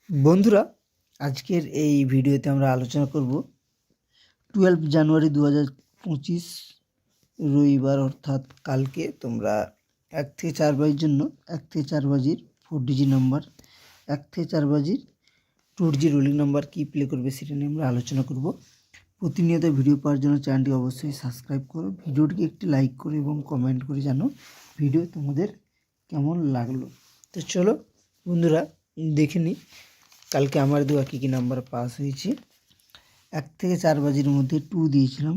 বন্ধুরা, আজকের এই ভিডিওতে আমরা আলোচনা করব 12 জানুয়ারি 2025 রবিবার অর্থাৎ কালকে তোমরা 1 থেকে 4 বাজির জন্য 1 থেকে 4 বাজির 4 ডিজিট নাম্বার, 1 থেকে 4 বাজির 2 জি রোলিং নাম্বার কী প্লে করবে সেটা নিয়ে আমরা আলোচনা করব। প্রতিনিয়ত ভিডিও পাওয়ার জন্য চ্যানেলটি অবশ্যই সাবস্ক্রাইব করো, ভিডিওটিকে একটি লাইক করো এবং কমেন্ট করে জানো ভিডিও তোমাদের কেমন লাগলো। তো চলো বন্ধুরা দেখে নিই কালকে আমার দেওয়া কী কী নাম্বার পাস হয়েছে। 1 থেকে 4 বাজির মধ্যে 2 দিয়েছিলাম,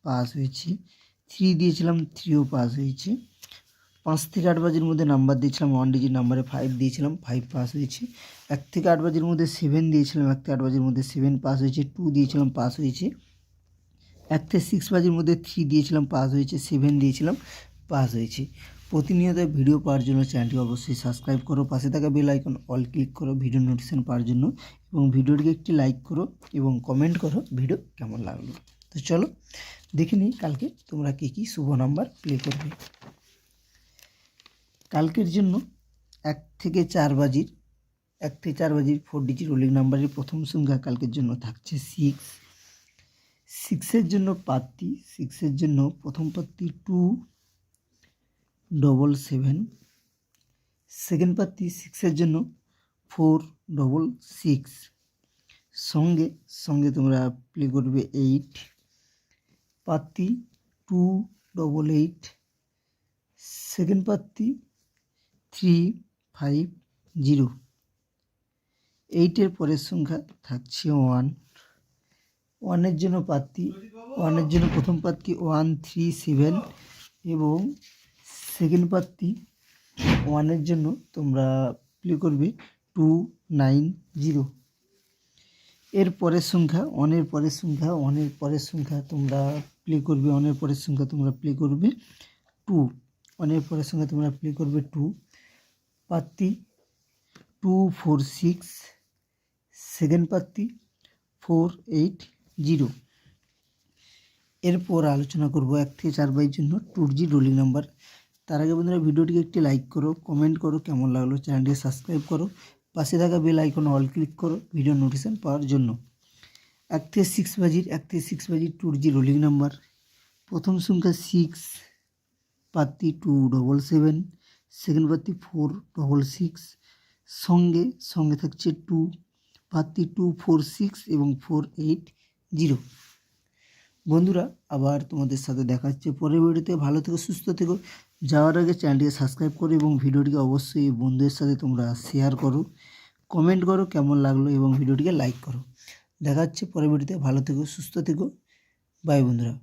পাস হয়েছি। 3 দিয়েছিলাম, 3ও পাস হয়েছে। 5 থেকে 8 বাজির মধ্যে নাম্বার দিয়েছিলাম, 1 ডিজিট নাম্বারে 5 দিয়েছিলাম, 5 পাস হয়েছে। 1 থেকে 8 বাজির মধ্যে 7 দিয়েছিলাম, 1 থেকে 8 বাজির মধ্যে 7 পাস হয়েছে। 2 দিয়েছিলাম, পাস হয়েছে। 1 থেকে 6 বাজির মধ্যে 3 দিয়েছিলাম, পাস হয়েছে। 7 দিয়েছিলাম, পাস হয়েছে। প্রতিনিয়ত ভিডিও পাওয়ার জন্য চ্যানেলটি অবশ্যই সাবস্ক্রাইব করো, পাশে থাকা বেল আইকন অল ক্লিক করো ভিডিও নোটিফিকেশন পাওয়ার জন্য, এবং ভিডিওটিকে একটি লাইক করো এবং কমেন্ট করো ভিডিও কেমন লাগলো। তো চলো দেখে নিই কালকে তোমরা কী কী শুভ নাম্বার প্লে করবে। কালকের জন্য 1 থেকে 4 বাজির 4 ডিজিট রোলিং নাম্বারের প্রথম সংখ্যা কালকের জন্য থাকছে 6। 6-এর জন্য পাত্তি, 6-এর জন্য প্রথম পাত্তি 277। সেকেন্ড পাত্তি 6-এর জন্য 466। সঙ্গে তোমরা প্লে করবে 8। পাত্তি 288। সেকেন্ড পাত্তি 350। 8-এর পরের সংখ্যা থাকছে 1। 1-এর জন্য পাত্তি, 1-এর জন্য প্রথম পাত্তি 137 এবং সেকেন্ড পাত্তি 1-এর জন্য তোমরা প্লে করবে 290। এর পরের সংখ্যা 1-এর পরের সংখ্যা তোমরা প্লে করবে 2। 1-এর পরের সংখ্যা তোমরা প্লে করবে 2। পাত্তি 246। সেকেন্ড পাত্তি 480। এরপর আলোচনা করব 1 থেকে 4 বাজির জন্য 2 জি রোলিং নাম্বার। তার আগে বন্ধুরা ভিডিওটিকে একটি লাইক করো, কমেন্ট করো কেমন লাগলো, চ্যানেলটিকে সাবস্ক্রাইব করো, পাশে থাকা বেল আইকন অল ক্লিক করো ভিডিও নোটিফিকেশন পাওয়ার জন্য। 1 থেকে 6 বাজির 2 জি রোলিং নাম্বার। প্রথম সংখ্যা 6, পাত্তি 277, সেকেন্ড পাত্তি 466, সঙ্গে থাকছে 2, পাত্তি 246 এবং 480। বন্ধুরা আবার তোমাদের সাথে দেখা হচ্ছে পরের ভিডিওতে। ভালো থেকো, সুস্থ থেকো। যাওয়ার আগে চ্যানেলটিকে সাবস্ক্রাইব করো এবং ভিডিওটিকে অবশ্যই বন্ধুদের সাথে তোমরা শেয়ার করো, কমেন্ট করো কেমন লাগলো এবং ভিডিওটিকে লাইক করো। দেখা হচ্ছে পরের ভিডিওতে। ভালো থেকো, সুস্থ থেকো। বাই বন্ধুরা।